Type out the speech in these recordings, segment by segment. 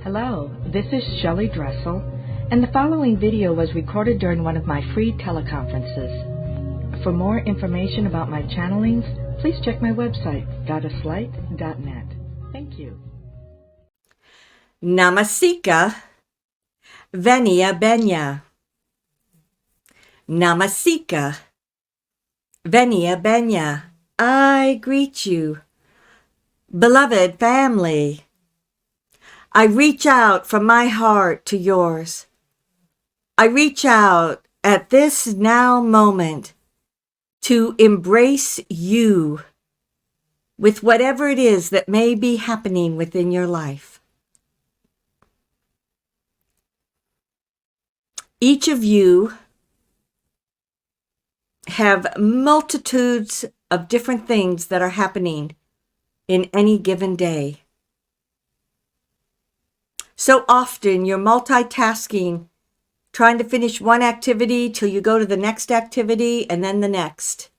Hello, this is Shelly Dressel, and the following video was recorded during one of my free teleconferences. For more information about my channelings, please check my website, goddesslight.net. Thank you. Namasika Venia Benya. Namasika Venia Benya. I greet you, beloved family. I reach out from my heart to yours. I reach out at this now moment to embrace you with whatever it is that may be happening within your life. Each of you have multitudes of different things that are happening in any given day. So often you're multitasking, trying to finish one activity till you go to the next activity and then the next.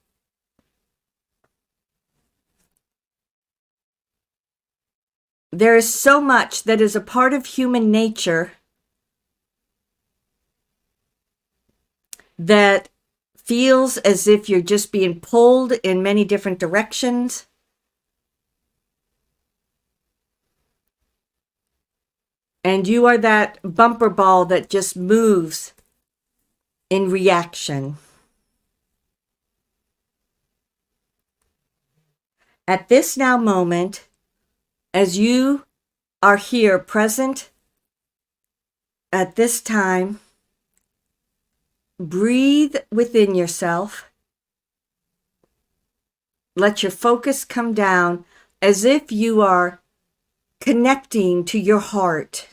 There is so much that is a part of human nature that feels as if you're just being pulled in many different directions. And you are that bumper ball that just moves in reaction. At this now moment, as you are here present at this time, breathe within yourself. Let your focus come down as if you are connecting to your heart.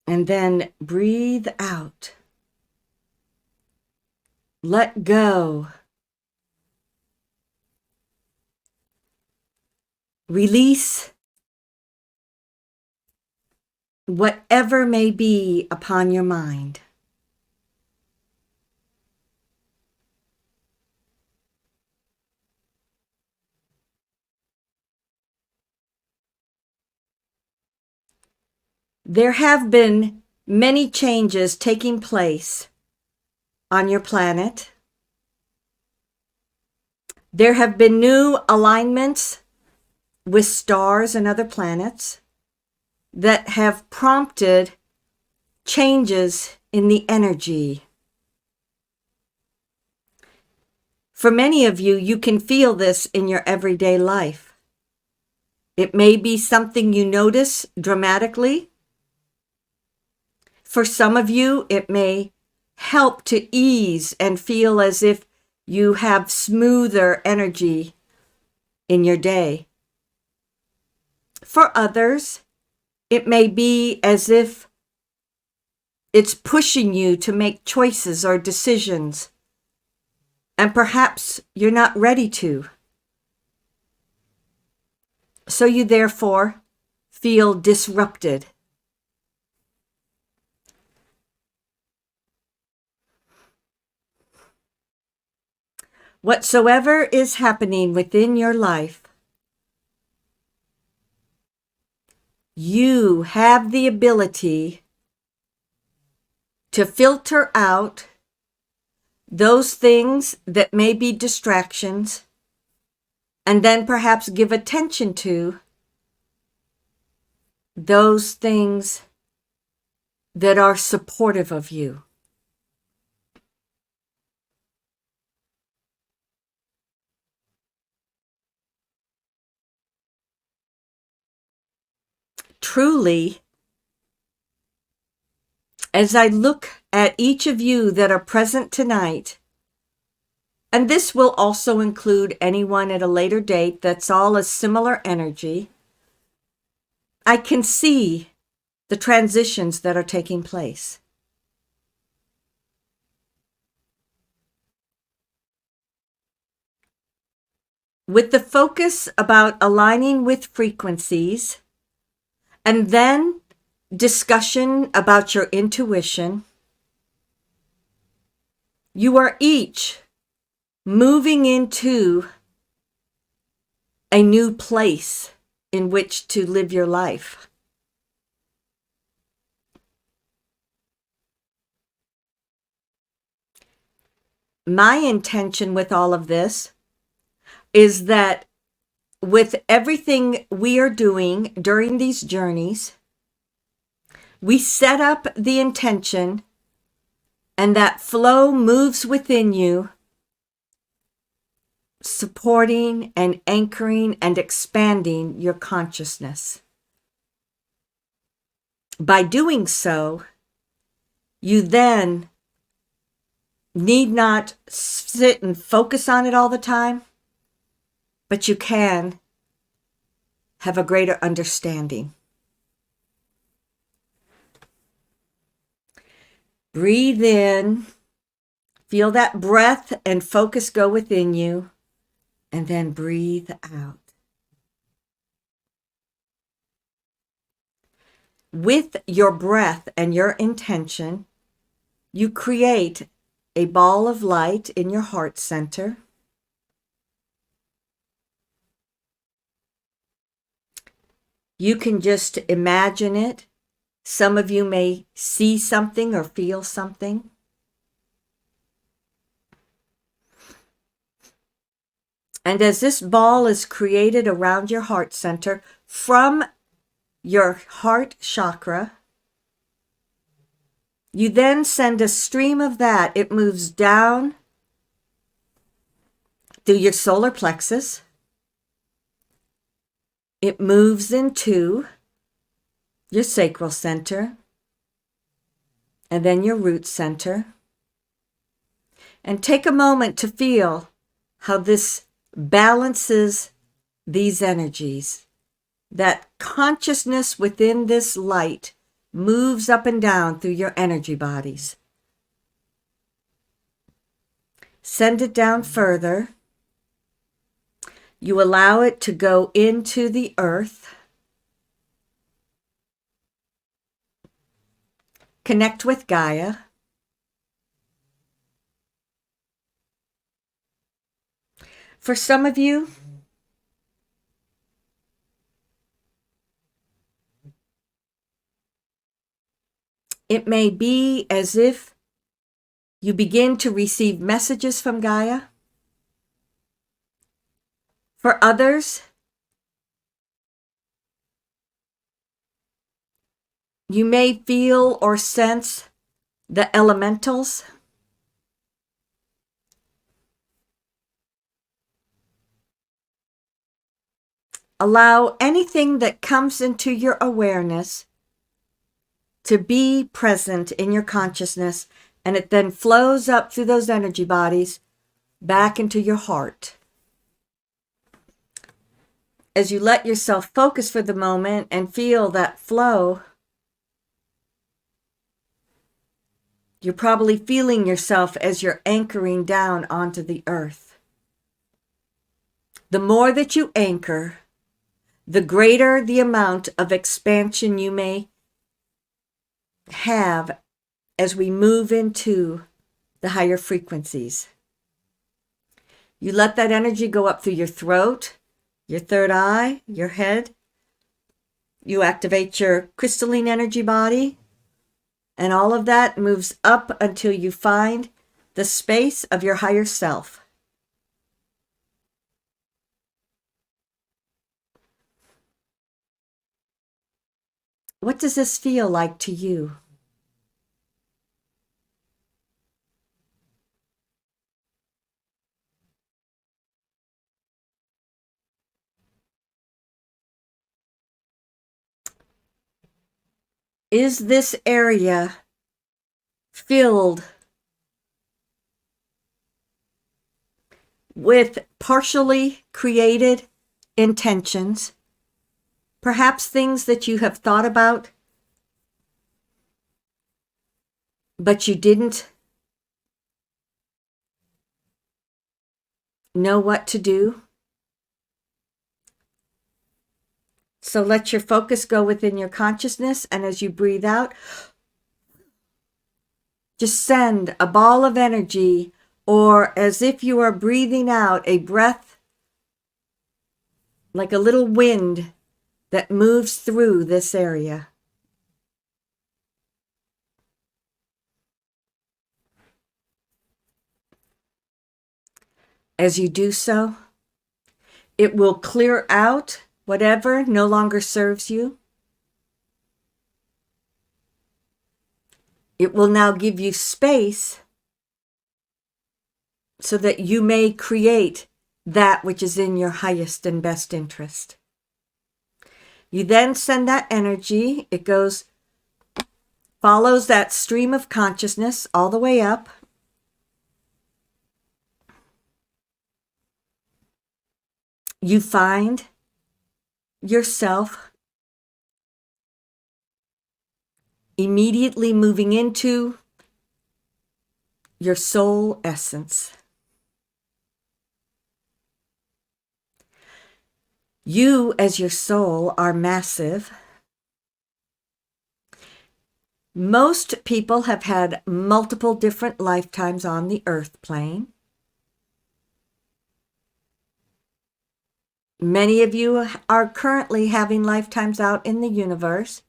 And then breathe out. Let go. Release whatever may be upon your mind. There have been many changes taking place on your planet. There have been new alignments with stars and other planets that have prompted changes in the energy. For many of you, you can feel this in your everyday life. It may be something you notice dramatically. For some of you, it may help to ease and feel as if you have smoother energy in your day. For others, it may be as if it's pushing you to make choices or decisions, and perhaps you're not ready to. So you therefore feel disrupted. Whatsoever is happening within your life, you have the ability to filter out those things that may be distractions, and then perhaps give attention to those things that are supportive of you. Truly, as I look at each of you that are present tonight, and this will also include anyone at a later date that's all a similar energy, I can see the transitions that are taking place. With the focus about aligning with frequencies, and then discussion about your intuition, you are each moving into a new place in which to live your life. My intention with all of this is that with everything we are doing during these journeys, we set up the intention and that flow moves within you, supporting and anchoring and expanding your consciousness. By doing so, you then need not sit and focus on it all the time, but you can have a greater understanding. Breathe in, feel that breath and focus go within you, and then breathe out. With your breath and your intention, you create a ball of light in your heart center. You can just imagine it. Some of you may see something or feel something. And as this ball is created around your heart center from your heart chakra, you then send a stream of that. It moves down through your solar plexus. It moves into your sacral center, and then your root center. And take a moment to feel how this balances these energies. That consciousness within this light moves up and down through your energy bodies. Send it down further. You allow it to go into the earth. Connect with Gaia. For some of you, it may be as if you begin to receive messages from Gaia. For others, you may feel or sense the elementals. Allow anything that comes into your awareness to be present in your consciousness, and it then flows up through those energy bodies back into your heart. As you let yourself focus for the moment and feel that flow, you're probably feeling yourself as you're anchoring down onto the earth. The more that you anchor, the greater the amount of expansion you may have as we move into the higher frequencies. You let that energy go up through your throat, your third eye, your head. You activate your crystalline energy body, and all of that moves up until you find the space of your higher self. What does this feel like to you? Is this area filled with partially created intentions? Perhaps things that you have thought about, but you didn't know what to do? So let your focus go within your consciousness, and as you breathe out, just send a ball of energy, or as if you are breathing out a breath, like a little wind that moves through this area. As you do so, it will clear out whatever no longer serves you. It will now give you space so that you may create that which is in your highest and best interest. You then send that energy, it follows that stream of consciousness all the way up. You find yourself immediately moving into your soul essence. You, as your soul, are massive. Most people have had multiple different lifetimes on the earth plane. Many of you are currently having lifetimes out in the universe.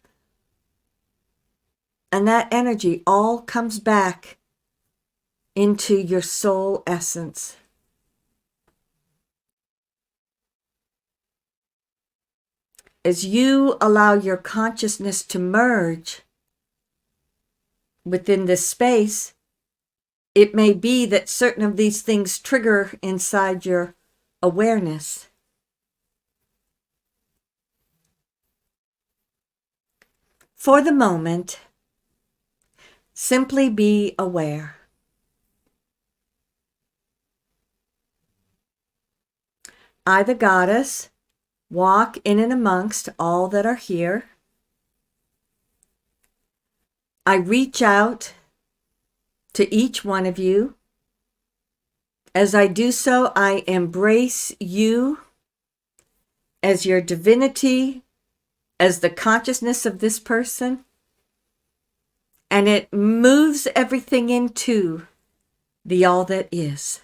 And that energy all comes back into your soul essence. As you allow your consciousness to merge within this space, it may be that certain of these things trigger inside your awareness. For the moment, simply be aware. I, the goddess, walk in and amongst all that are here. I reach out to each one of you. As I do so, I embrace you as your divinity, as the consciousness of this person, and it moves everything into the all that is.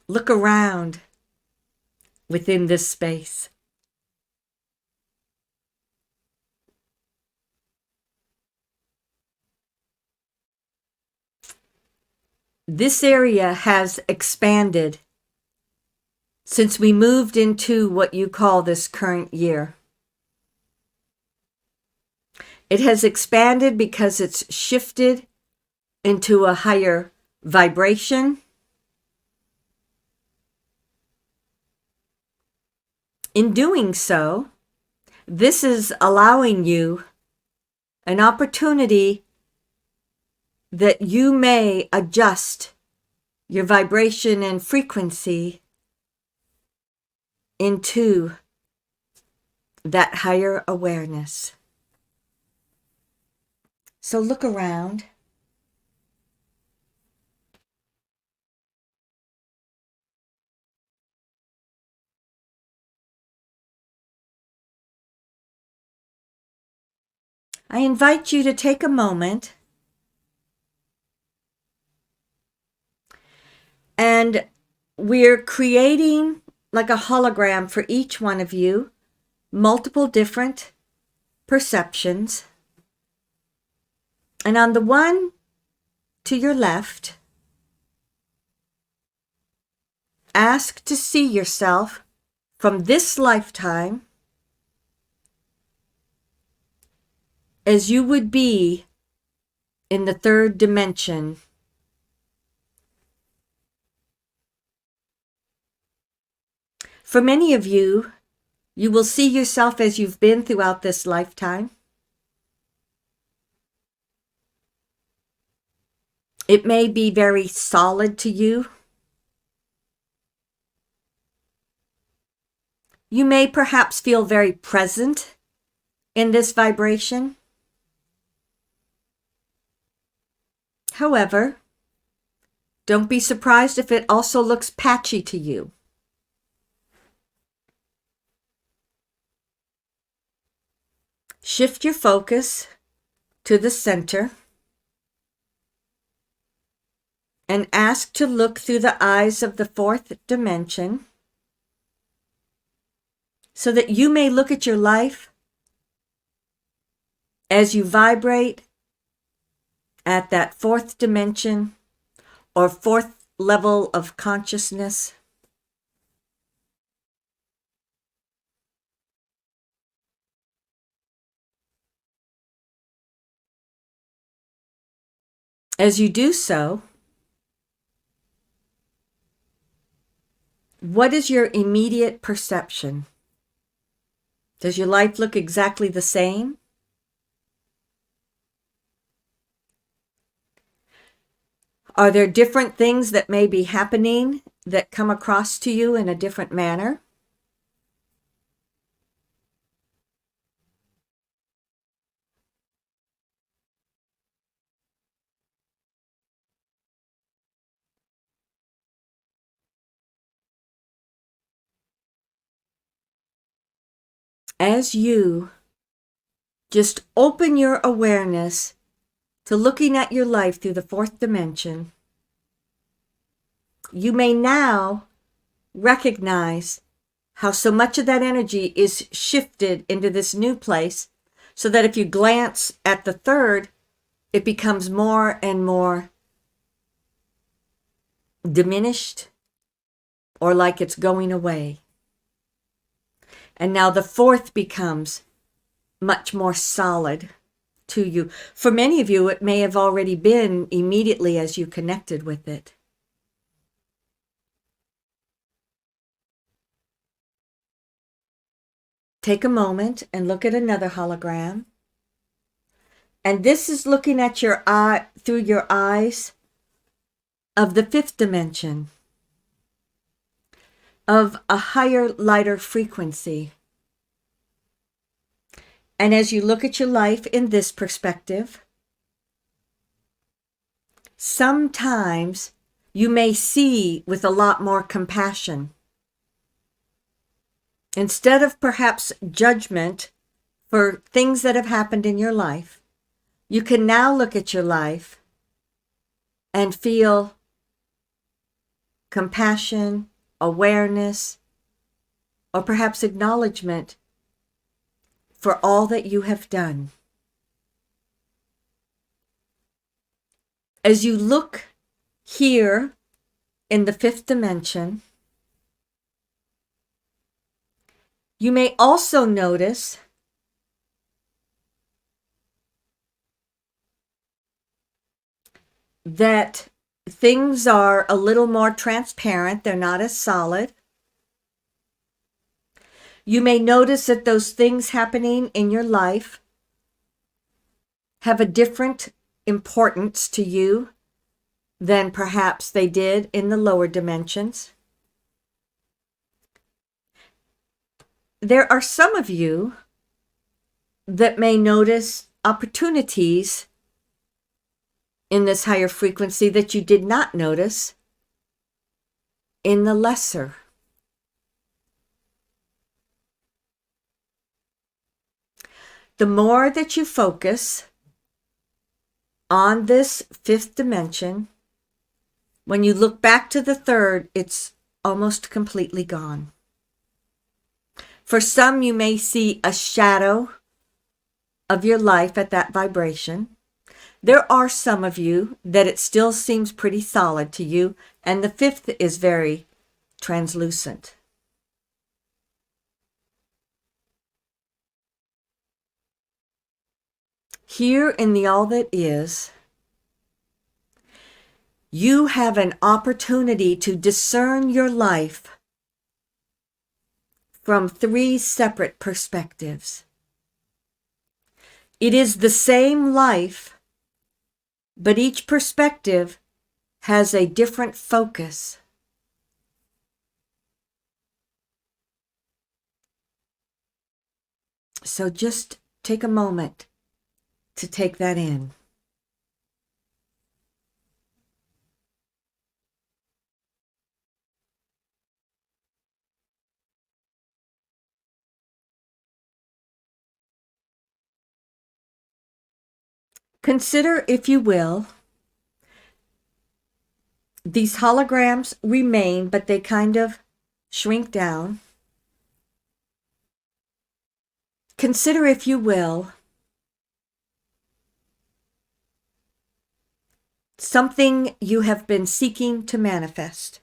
Look around within this space. This area has expanded since we moved into what you call this current year. It has expanded because it's shifted into a higher vibration. In doing so, this is allowing you an opportunity that you may adjust your vibration and frequency into that higher awareness. So look around. I invite you to take a moment and we're creating like a hologram for each one of you, multiple different perceptions. And on the one to your left, ask to see yourself from this lifetime as you would be in the third dimension. For many of you, you will see yourself as you've been throughout this lifetime. It may be very solid to you. You may perhaps feel very present in this vibration. However, don't be surprised if it also looks patchy to you. Shift your focus to the center. and ask to look through the eyes of the fourth dimension so that you may look at your life as you vibrate at that fourth dimension or fourth level of consciousness. As you do so, what is your immediate perception? Does your life look exactly the same? Are there different things that may be happening that come across to you in a different manner? As you just open your awareness to looking at your life through the fourth dimension, you may now recognize how so much of that energy is shifted into this new place, so that if you glance at the third, it becomes more and more diminished or like it's going away. And now the fourth becomes much more solid to you. For many of you, it may have already been immediately as you connected with it. Take a moment and look at another hologram. And this is looking at your eye through your eyes of the fifth dimension, of a higher, lighter frequency. And as you look at your life in this perspective, sometimes you may see with a lot more compassion. Instead of perhaps judgment for things that have happened in your life, you can now look at your life and feel compassion, awareness, or perhaps acknowledgement for all that you have done. As you look here in the fifth dimension, you may also notice that things are a little more transparent. They're not as solid. You may notice that those things happening in your life have a different importance to you than perhaps they did in the lower dimensions. There are some of you that may notice opportunities in this higher frequency that you did not notice in the lesser. The more that you focus on this fifth dimension, when you look back to the third, it's almost completely gone. For some, you may see a shadow of your life at that vibration. There are some of you that it still seems pretty solid to you, and the fifth is very translucent. Here in the All That Is, you have an opportunity to discern your life from three separate perspectives. It is the same life, but each perspective has a different focus. So just take a moment to take that in. Consider, if you will, These holograms remain, but they kind of shrink down. Consider, if you will, something you have been seeking to manifest.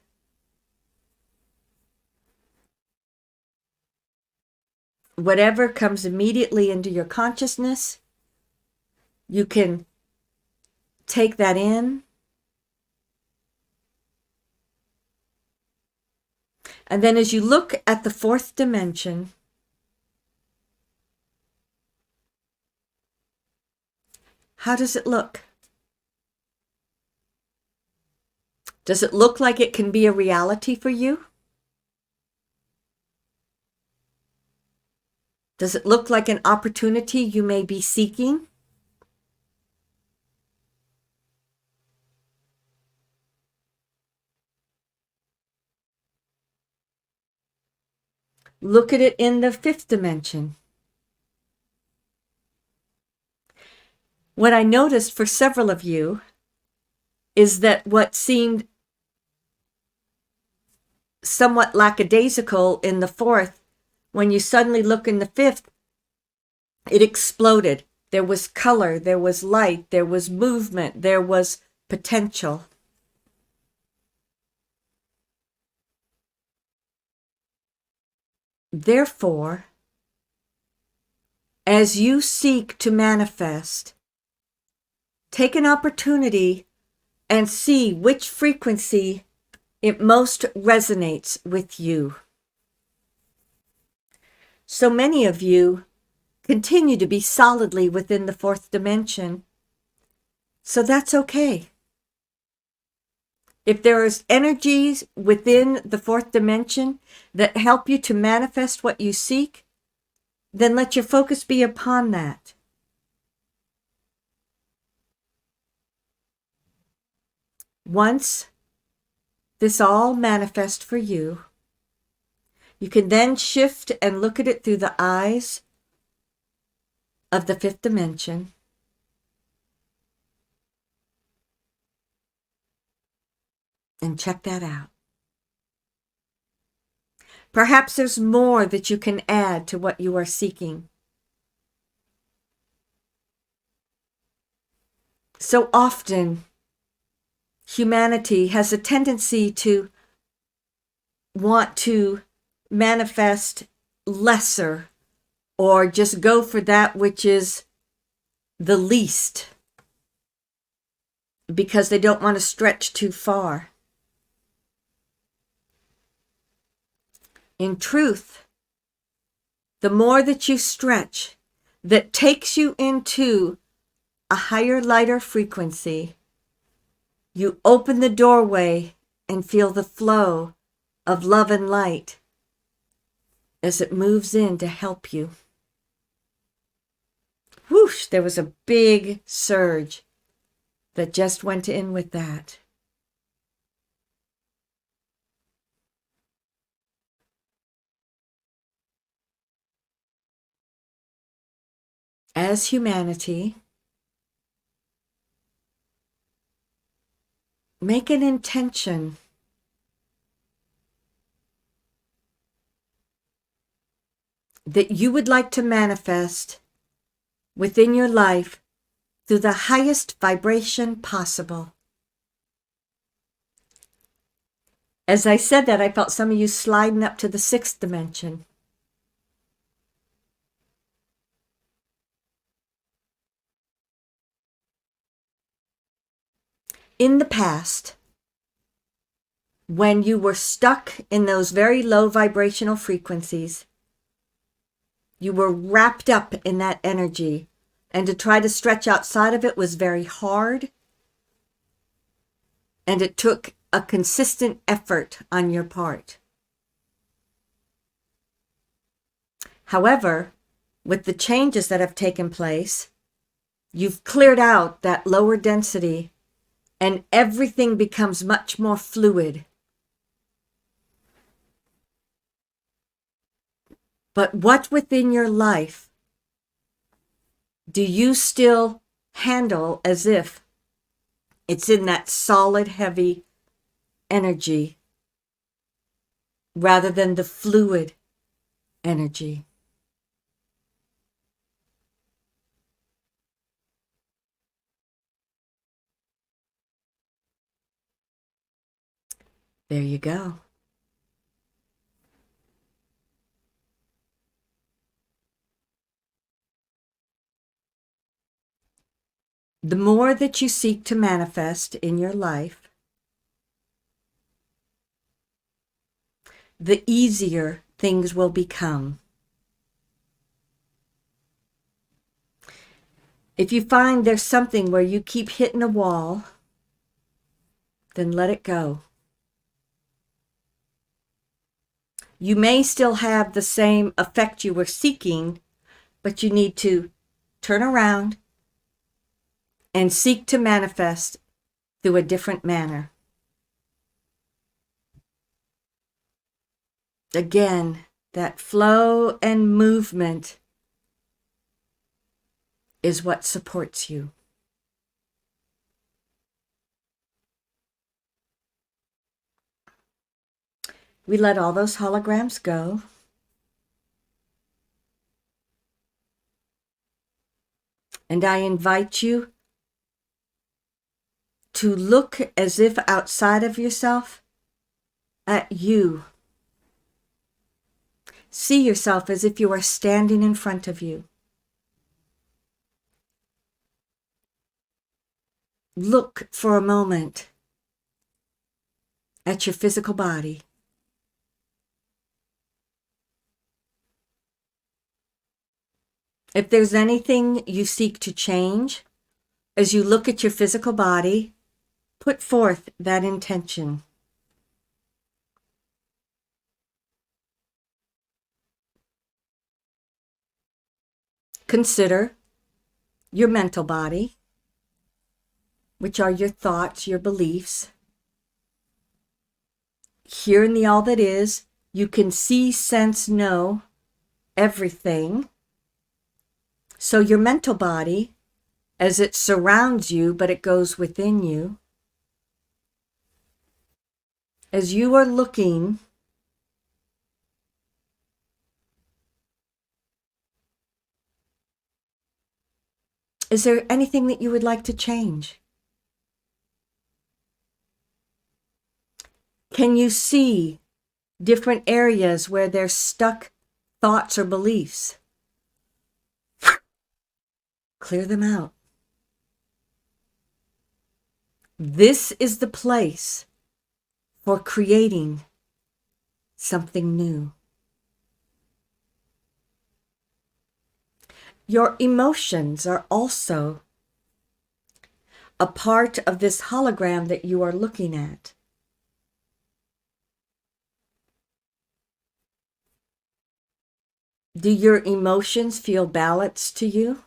Whatever comes immediately into your consciousness, you can take that in. And then as you look at the fourth dimension, how does it look? Does it look like it can be a reality for you? Does it look like an opportunity you may be seeking? Look at it in the fifth dimension. What I noticed for several of you is that what seemed somewhat lackadaisical in the fourth, when you suddenly look in the fifth, it exploded. There was color, there was light, there was movement, there was potential. Therefore, as you seek to manifest, take an opportunity and see which frequency it most resonates with you. So many of you continue to be solidly within the fourth dimension, so that's okay. If there is energies within the fourth dimension that help you to manifest what you seek, then let your focus be upon that. Once this all manifests for you, you can then shift and look at it through the eyes of the fifth dimension. And check that out. Perhaps there's more that you can add to what you are seeking. So often, humanity has a tendency to want to manifest lesser or just go for that which is the least because they don't want to stretch too far. In truth, the more that you stretch, that takes you into a higher, lighter frequency, you open the doorway and feel the flow of love and light as it moves in to help you. Whoosh, there was a big surge that just went in with that. As humanity, make an intention that you would like to manifest within your life through the highest vibration possible. As I said that, I felt some of you sliding up to the sixth dimension. In the past, when you were stuck in those very low vibrational frequencies, you were wrapped up in that energy, and to try to stretch outside of it was very hard, and it took a consistent effort on your part. However, with the changes that have taken place, you've cleared out that lower density and everything becomes much more fluid. But what within your life do you still handle as if it's in that solid, heavy energy rather than the fluid energy. There you go. The more that you seek to manifest in your life, the easier things will become. If you find there's something where you keep hitting a wall, then let it go. You may still have the same effect you were seeking, but you need to turn around and seek to manifest through a different manner. Again, that flow and movement is what supports you. We let all those holograms go. And I invite you to look as if outside of yourself at you. See yourself as if you are standing in front of you. Look for a moment at your physical body. If there's anything you seek to change, as you look at your physical body, put forth that intention. Consider your mental body, which are your thoughts, your beliefs. Here in the all that is, you can see, sense, know everything. So your mental body, as it surrounds you, but it goes within you, as you are looking, is there anything that you would like to change? Can you see different areas where there's stuck thoughts or beliefs? Clear them out. This is the place for creating something new. Your emotions are also a part of this hologram that you are looking at. Do your emotions feel balanced to you?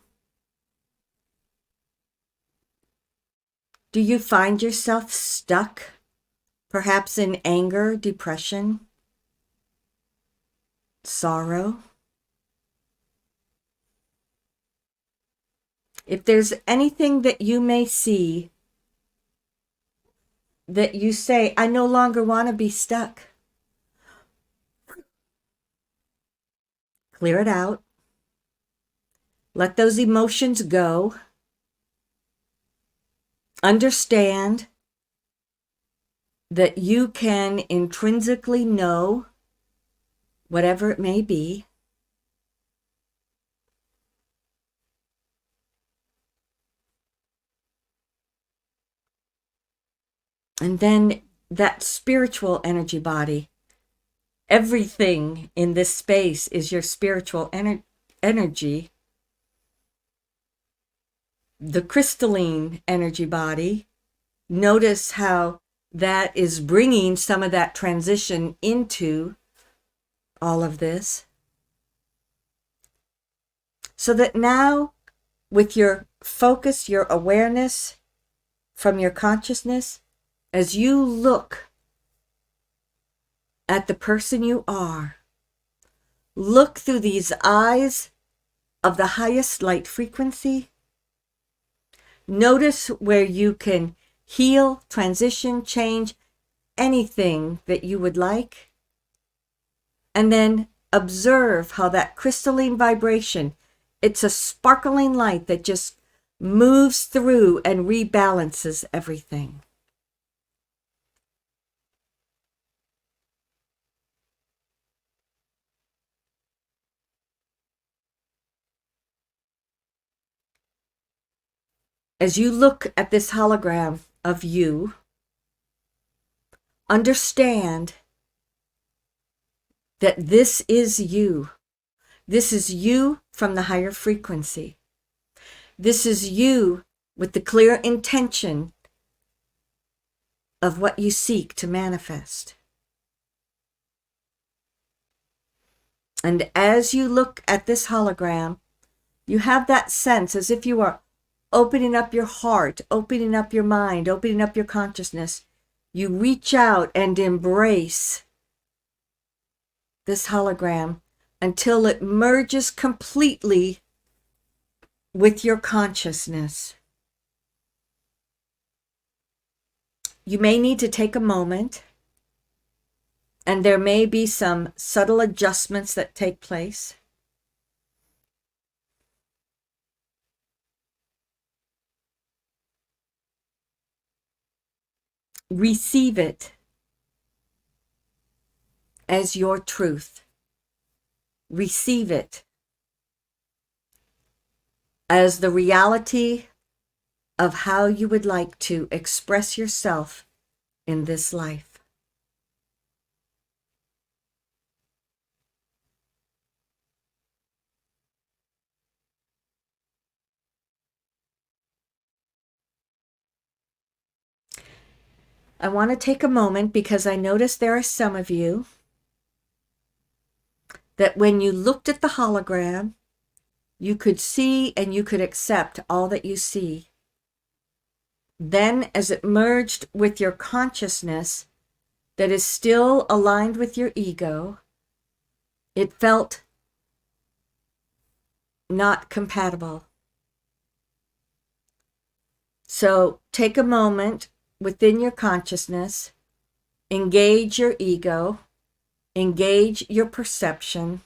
Do you find yourself stuck, perhaps in anger, depression, sorrow? If there's anything that you may see that you say, I no longer want to be stuck, clear it out. Let those emotions go. Understand that you can intrinsically know whatever it may be. And then that spiritual energy body, everything in this space is your spiritual energy. The crystalline energy body, notice how that is bringing some of that transition into all of this. So that now, with your focus, your awareness from your consciousness, as you look at the person you are, look through these eyes of the highest light frequency. Notice where you can heal, transition, change, anything that you would like, and then observe how that crystalline vibration, it's a sparkling light that just moves through and rebalances everything. As you look at this hologram of you, understand that this is you. This is you from the higher frequency. This is you with the clear intention of what you seek to manifest. And as you look at this hologram, you have that sense as if you are opening up your heart, opening up your mind, opening up your consciousness. You reach out and embrace this hologram until it merges completely with your consciousness. You may need to take a moment, and there may be some subtle adjustments that take place. Receive it as your truth. Receive it as the reality of how you would like to express yourself in this life. I want to take a moment because I notice there are some of you that when you looked at the hologram, you could see and you could accept all that you see. Then, as it merged with your consciousness that is still aligned with your ego, it felt not compatible. So take a moment within your consciousness, engage your ego, engage your perception,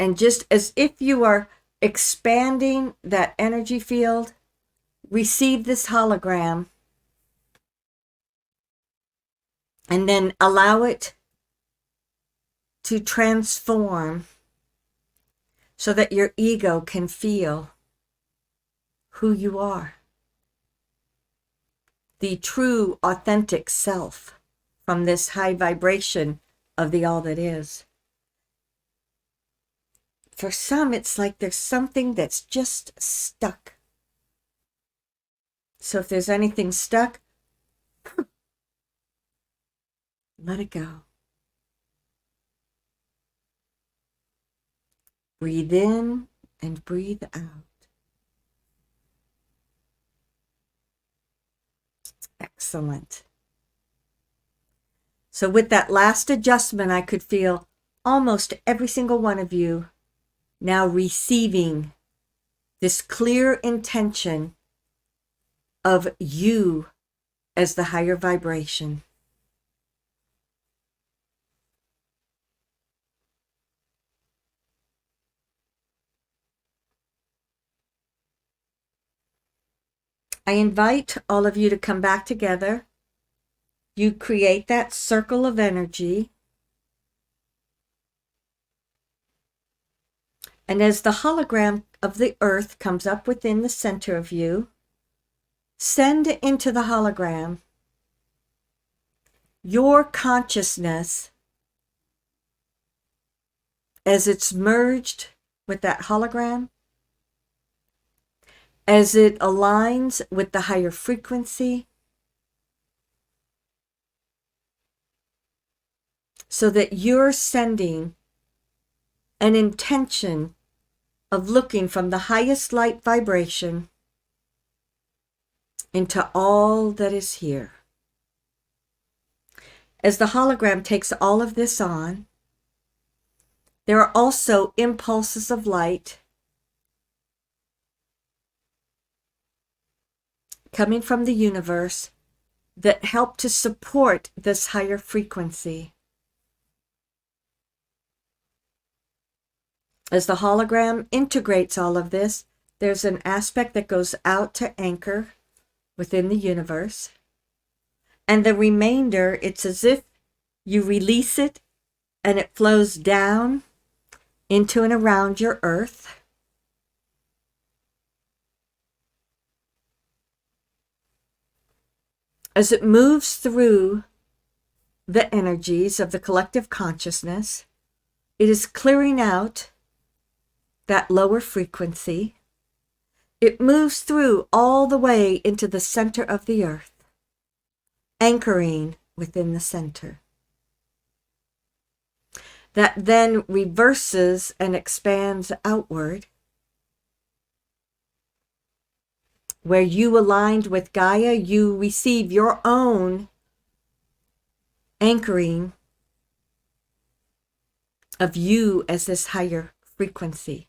and just as if you are expanding that energy field, receive this hologram and then allow it to transform so that your ego can feel who you are. The true, authentic self from this high vibration of the all that is. For some, it's like there's something that's just stuck. So if there's anything stuck, let it go. Breathe in and breathe out. Excellent. So with that last adjustment, I could feel almost every single one of you now receiving this clear intention of you as the higher vibration. I invite all of you to come back together. You create that circle of energy. And as the hologram of the earth comes up within the center of you, send into the hologram your consciousness as it's merged with that hologram, as it aligns with the higher frequency, so that you're sending an intention of looking from the highest light vibration into all that is here. As the hologram takes all of this on, there are also impulses of light coming from the universe that help to support this higher frequency. As the hologram integrates all of this, there's an aspect that goes out to anchor within the universe. And the remainder, it's as if you release it and it flows down into and around your earth. As it moves through the energies of the collective consciousness, it is clearing out that lower frequency. It moves through all the way into the center of the earth, anchoring within the center. That then reverses and expands outward, where you aligned with Gaia, you receive your own anchoring of you as this higher frequency.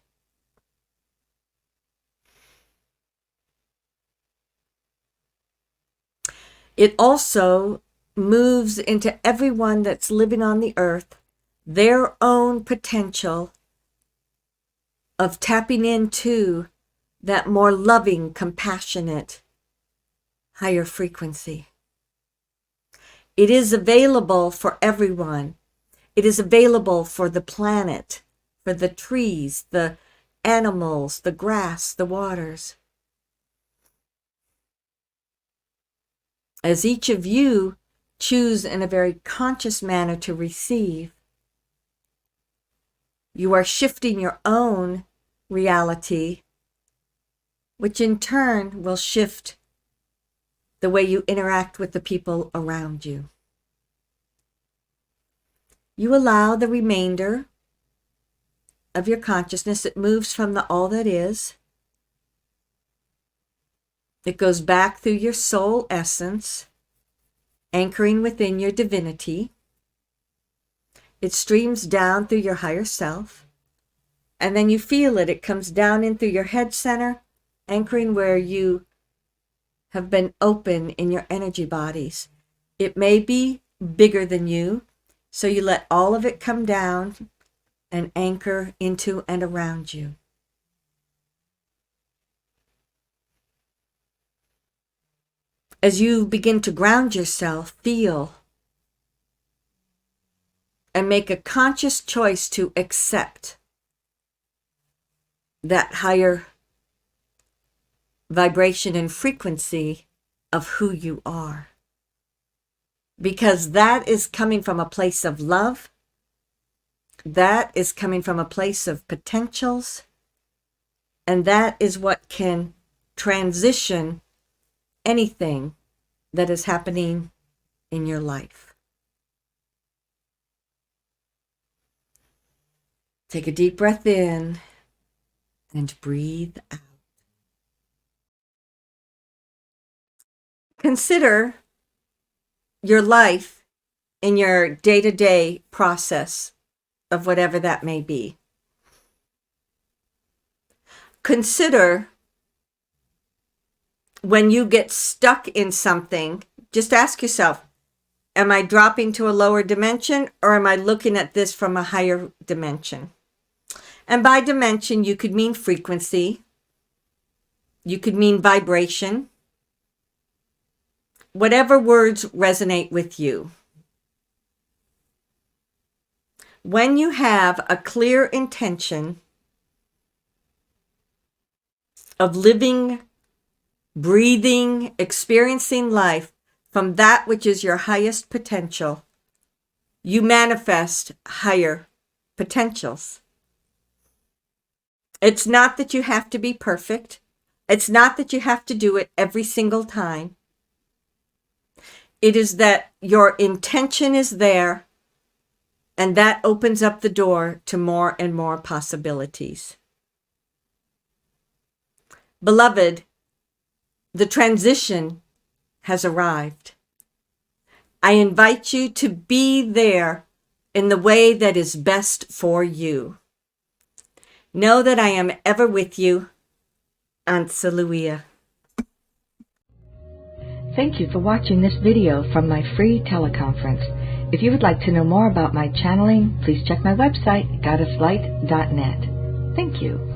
It also moves into everyone that's living on the earth, their own potential of tapping into that more loving, compassionate, higher frequency. It is available for everyone. It is available for the planet, for the trees, the animals, the grass, the waters. As each of you choose in a very conscious manner to receive, you are shifting your own reality, which in turn will shift the way you interact with the people around you. You allow the remainder of your consciousness, it moves from the all that is. It goes back through your soul essence, anchoring within your divinity. It streams down through your higher self, and then you feel it. It comes down in through your head center, anchoring where you have been open in your energy bodies. It may be bigger than you, so you let all of it come down and anchor into and around you. As you begin to ground yourself, feel and make a conscious choice to accept that higher vibration and frequency of who you are. Because that is coming from a place of love. That is coming from a place of potentials. And that is what can transition anything that is happening in your life. Take a deep breath in and breathe out. Consider your life in your day-to-day process of whatever that may be. Consider when you get stuck in something, just ask yourself, am I dropping to a lower dimension or am I looking at this from a higher dimension? And by dimension, you could mean frequency. You could mean vibration. Whatever words resonate with you. When you have a clear intention of living, breathing, experiencing life from that which is your highest potential, you manifest higher potentials. It's not that you have to be perfect. It's not that you have to do it every single time. It is that your intention is there, and that opens up the door to more and more possibilities. Beloved, the transition has arrived. I invite you to be there in the way that is best for you. Know that I am ever with you. Ansaluia. Thank you for watching this video from my free teleconference. If you would like to know more about my channeling, please check my website, goddesslight.net. Thank you.